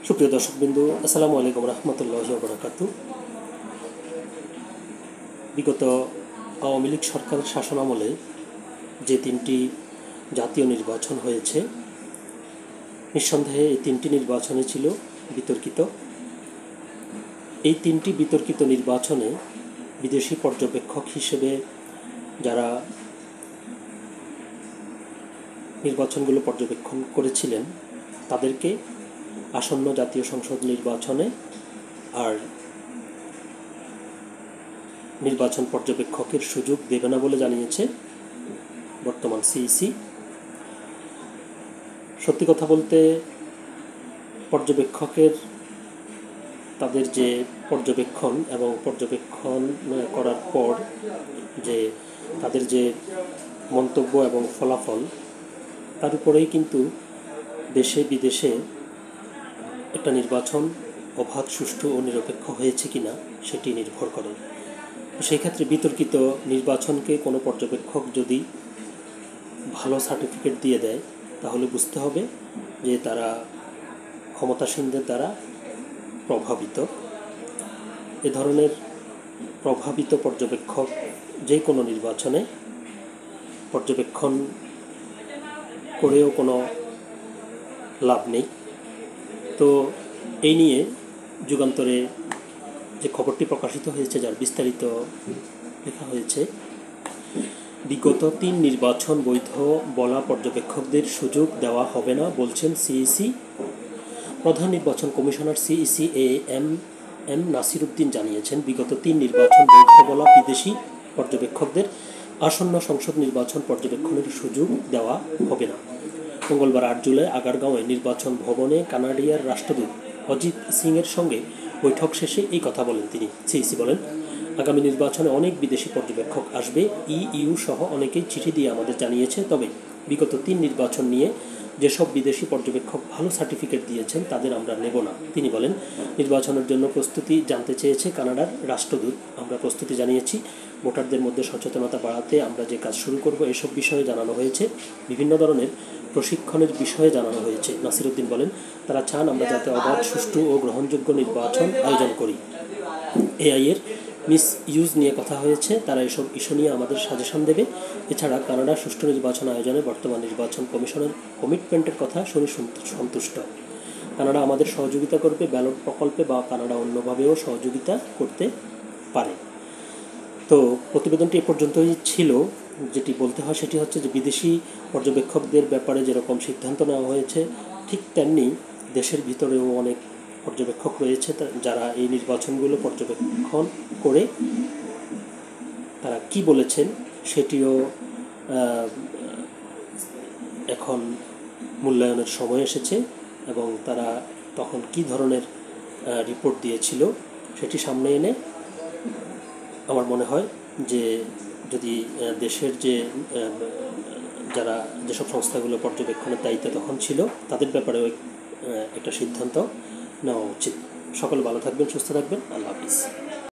সুপ্রিয় দর্শকবৃন্দু, আসসালামু আলাইকুম রহমতুল্লাহি ওয়া বারাকাতুহু। বিগত আওয়ামী লীগ সরকার শাসনামলে যে তিনটি জাতীয় নির্বাচন হয়েছে, নিঃসন্দেহে এই তিনটি নির্বাচনে ছিল বিতর্কিত। এই তিনটি বিতর্কিত নির্বাচনে বিদেশি পর্যবেক্ষক হিসেবে যারা নির্বাচনগুলো পর্যবেক্ষণ করেছিলেন তাদেরকে আসন্ন জাতীয় সংসদ নির্বাচনে আর নির্বাচন পর্যবেক্ষকের সুযোগ দেবে না বলে জানিয়েছে বর্তমান সিইসি। সত্যি কথা বলতে, পর্যবেক্ষকের তাদের যে পর্যবেক্ষণ এবং পর্যবেক্ষণ করার পর যে তাদের যে মন্তব্য এবং ফলাফল, তার উপরেই কিন্তু দেশে বিদেশে একটা নির্বাচন অবাধ, সুষ্ঠু ও নিরপেক্ষ হয়েছে কিনা সেটি নির্ভর করে। সেই ক্ষেত্রে বিতর্কিত নির্বাচনকে কোনো পর্যবেক্ষক যদি ভালো সার্টিফিকেট দিয়ে দেয়, তাহলে বুঝতে হবে যে তারা ক্ষমতাসীনদের দ্বারা প্রভাবিত। এ ধরনের প্রভাবিত পর্যবেক্ষক যে কোনো নির্বাচনে পর্যবেক্ষণ করেও কোনো লাভ নেই। তো এই নিয়ে যুগান্তরে যে খবরটি প্রকাশিত হয়েছে, যার বিস্তারিত লেখা হয়েছে, বিগত ৩ নির্বাচন বৈধ বলা পর্যবেক্ষকদের সুযোগ দেওয়া হবে না বলছেন সিইসি। প্রধান নির্বাচন কমিশনার সিইসি এম নাসির উদ্দিন জানিয়েছেন, বিগত ৩ নির্বাচন বৈধ বলা বিদেশি পর্যবেক্ষকদের আসন্ন সংসদ নির্বাচন পর্যবেক্ষণের সুযোগ দেওয়া হবে না। মঙ্গলবার ৮ জুলাই আগারগাঁওয়ে নির্বাচন ভবনে কানাডিয়ার রাষ্ট্রদূত অজিত সিংয়ের সঙ্গে বৈঠক শেষে এই কথা বলেন তিনি। সিইসি বলেন, আগামী নির্বাচনে অনেক বিদেশি পর্যবেক্ষক আসবে। ইইউ সহ অনেকেই চিঠি দিয়ে আমাদের জানিয়েছে। তবে বিগত ৩ নির্বাচন নিয়ে যেসব বিদেশি পর্যবেক্ষক ভালো সার্টিফিকেট দিয়েছেন তাদের আমরা নেব না। তিনি বলেন, নির্বাচনের জন্য প্রস্তুতি জানতে চেয়েছে কানাডার রাষ্ট্রদূত। আমরা প্রস্তুতি জানিয়েছি। ভোটারদের মধ্যে সচেতনতা বাড়াতে আমরা যে কাজ শুরু করব এসব বিষয়ে জানানো হয়েছে। বিভিন্ন ধরনের প্রশিক্ষণের বিষয়ে জানানো হয়েছে। নাসির উদ্দিন বলেন, তারা চান আমরা যাতে অবাধ, সুষ্ঠু ও গ্রহণযোগ্য নির্বাচন আয়োজন করি। এআইয়ের মিস ইউজ নিয়ে কথা হয়েছে, তারা এসব ইস্যু নিয়ে আমাদের সাজেশন দেবে। এছাড়া কানাডা সুষ্ঠু নির্বাচন আয়োজনে বর্তমান নির্বাচন কমিশনের কমিটমেন্টের কথা শুনে সন্তুষ্ট। কানাডা আমাদের সহযোগিতা করবে ব্যালট প্রকল্পে, বা কানাডা অন্যভাবেও সহযোগিতা করতে পারে। তো প্রতিবেদনটি এ পর্যন্তই ছিল। যেটি বলতে হয় সেটি হচ্ছে যে বিদেশি পর্যবেক্ষকদের ব্যাপারে যেরকম সিদ্ধান্ত নেওয়া হয়েছে, ঠিক তেমনি দেশের ভিতরেও অনেক পর্যবেক্ষক রয়েছে যারা এই নির্বাচনগুলো পর্যবেক্ষণ করে তারা কি বলেছেন সেটিও এখন মূল্যায়নের সময় এসেছে, এবং তারা তখন কি ধরনের রিপোর্ট দিয়েছিল সেটি সামনে এনে আমার মনে হয় যে যদি দেশের যারা যেসব সংস্থাগুলো পর্যবেক্ষণের দায়িত্বে তখন ছিল তাদের ব্যাপারেও একটা সিদ্ধান্ত নেওয়া উচিত। সকলে ভালো থাকবেন, সুস্থ থাকবেন। আল্লাহ হাফিজ।